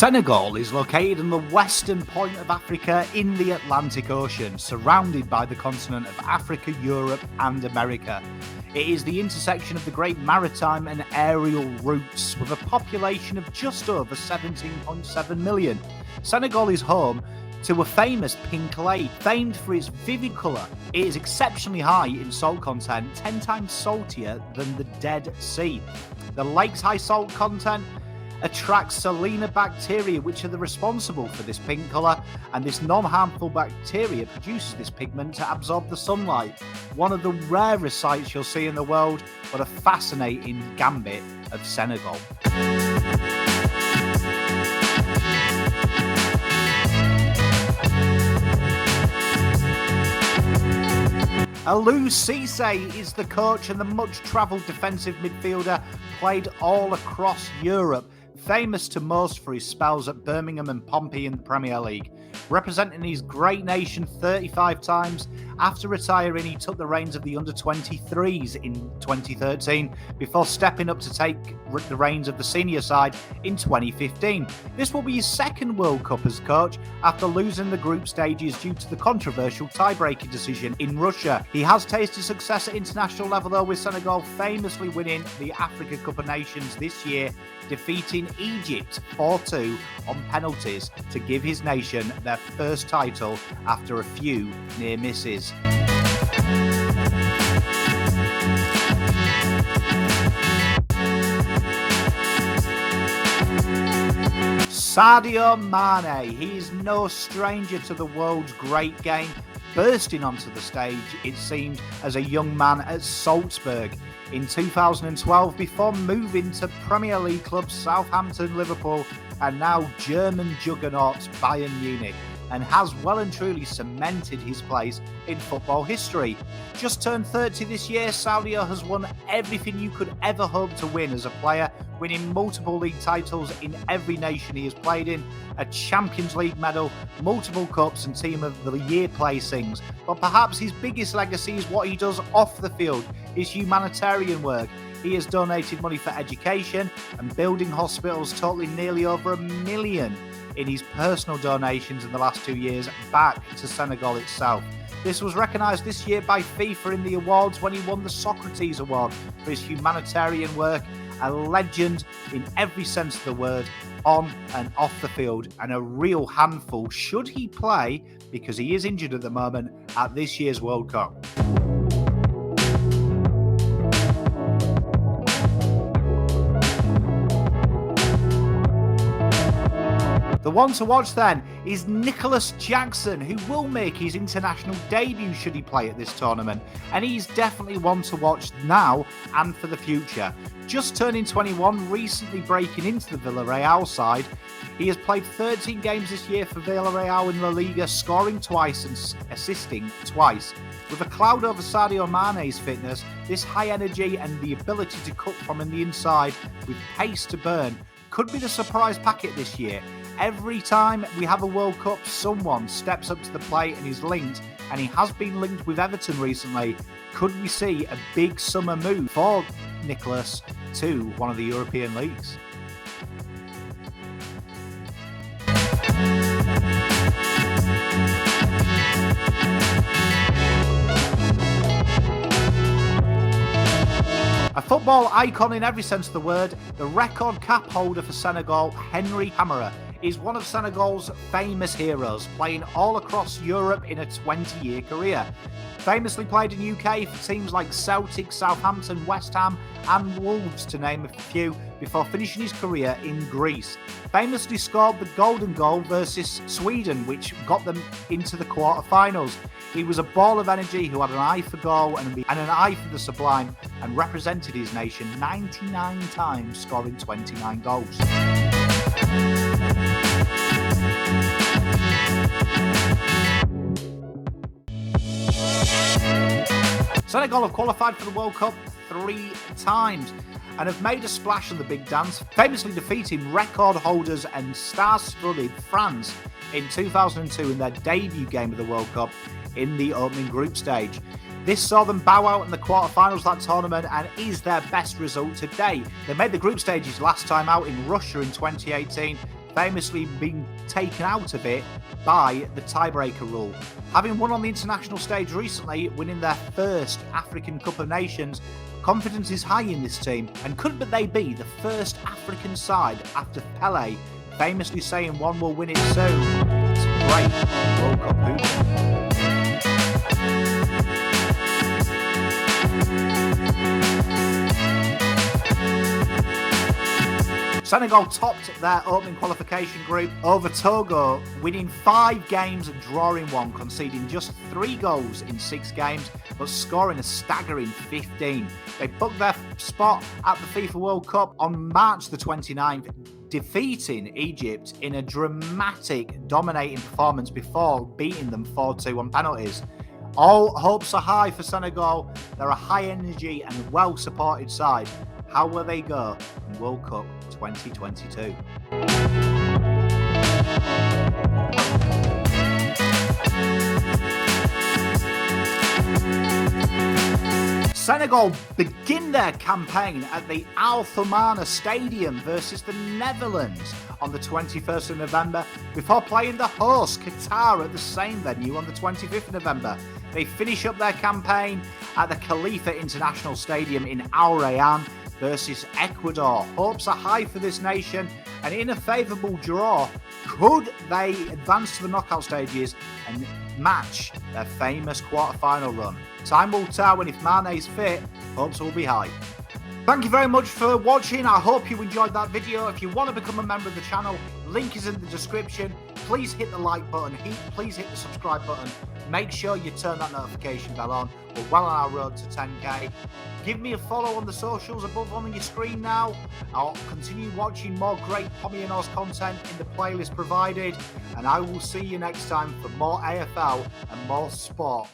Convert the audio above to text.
Senegal is located on the western point of Africa in the Atlantic Ocean, surrounded by the continent of Africa, Europe and America. It is the intersection of the great maritime and aerial routes, with a population of just over 17.7 million. Senegal is home to a famous pink lake, famed for its vivid colour. It is exceptionally high in salt content, 10 times saltier than the Dead Sea. The lake's high salt content attracts salina bacteria, which are responsible for this pink colour, and this non-harmful bacteria produces this pigment to absorb the sunlight. One of the rarest sights you'll see in the world, but a fascinating gambit of Senegal. Aliou Cisse is the coach and the much-travelled defensive midfielder played all across Europe, famous to most for his spells at Birmingham and Pompey in the Premier League. Representing his great nation 35 times, after retiring he took the reins of the under-23s in 2013 before stepping up to take the reins of the senior side in 2015. This will be his second World Cup as coach after losing the group stages due to the controversial tie-breaking decision in Russia. He has tasted success at international level though, with Senegal famously winning the Africa Cup of Nations this year, defeating Egypt 4-2 on penalties to give his nation their first title after a few near misses. Sadio Mane, he is no stranger to the world's great game, bursting onto the stage, it seemed, as a young man at Salzburg in 2012 before moving to Premier League clubs Southampton, Liverpool and now German juggernauts Bayern Munich, and has well and truly cemented his place in football history. Just turned 30 this year, Sadio has won everything you could ever hope to win as a player, winning multiple league titles in every nation he has played in, a Champions League medal, multiple cups and Team of the Year placings. But perhaps his biggest legacy is what he does off the field, his humanitarian work. He has donated money for education and building hospitals, totaling nearly over $1 million in his personal donations in the last 2 years back to Senegal itself. This was recognised this year by FIFA in the awards when he won the Socrates Award for his humanitarian work, a legend in every sense of the word, on and off the field, and a real handful should he play, because he is injured at the moment, at this year's World Cup. The one to watch then is Nicholas Jackson, who will make his international debut should he play at this tournament, and he's definitely one to watch now and for the future. Just turning 21, recently breaking into the Villarreal side, he has played 13 games this year for Villarreal in La Liga, scoring twice and assisting twice. With a cloud over Sadio Mane's fitness, this high energy and the ability to cut from the inside with pace to burn could be the surprise packet this year. Every time we have a World Cup, someone steps up to the plate and is linked, and he has been linked with Everton recently. Could we see a big summer move for Nicholas to one of the European leagues? A football icon in every sense of the word, the record cap holder for Senegal, Henriksen, is one of Senegal's famous heroes, playing all across Europe in a 20-year career. Famously played in UK for teams like Celtic, Southampton, West Ham and Wolves, to name a few, before finishing his career in Greece. Famously scored the golden goal versus Sweden, which got them into the quarter-finals. He was a ball of energy who had an eye for goal and an eye for the sublime, and represented his nation 99 times, scoring 29 goals. Senegal have qualified for the World Cup 3 times and have made a splash on the big dance, famously defeating record holders and star-studded France in 2002 in their debut game of the World Cup in the opening group stage. This saw them bow out in the quarterfinals of that tournament and is their best result to date. They made the group stages last time out in Russia in 2018, famously being taken out of it by the tiebreaker rule. Having won on the international stage recently, winning their first African Cup of Nations, confidence is high in this team, and could they be the first African side after Pele famously saying one will win it soon? It's great World Cup hooping. Senegal topped their opening qualification group over Togo, winning 5 games and drawing 1, conceding just 3 goals in 6 games, but scoring a staggering 15. They booked their spot at the FIFA World Cup on March the 29th, defeating Egypt in a dramatic, dominating performance before beating them 4-2 on penalties. All hopes are high for Senegal. They're a high-energy and well-supported side. How will they go in World Cup 2022? Senegal begin their campaign at the Al Thumama Stadium versus the Netherlands on the 21st of November before playing the host Qatar at the same venue on the 25th of November. They finish up their campaign at the Khalifa International Stadium in Al Rayyan versus Ecuador. Hopes are high for this nation, and in a favourable draw, could they advance to the knockout stages and match their famous quarter-final run? Time will tell, and if Mane's fit, hopes will be high. Thank you very much for watching. I hope you enjoyed that video. If you want to become a member of the channel, link is in the description. Please hit the like button. Please hit the subscribe button. Make sure you turn that notification bell on. We're well on our road to 10k. Give me a follow on the socials above on your screen now. I'll continue watching more great Pommy and Oz content in the playlist provided. And I will see you next time for more AFL and more sport.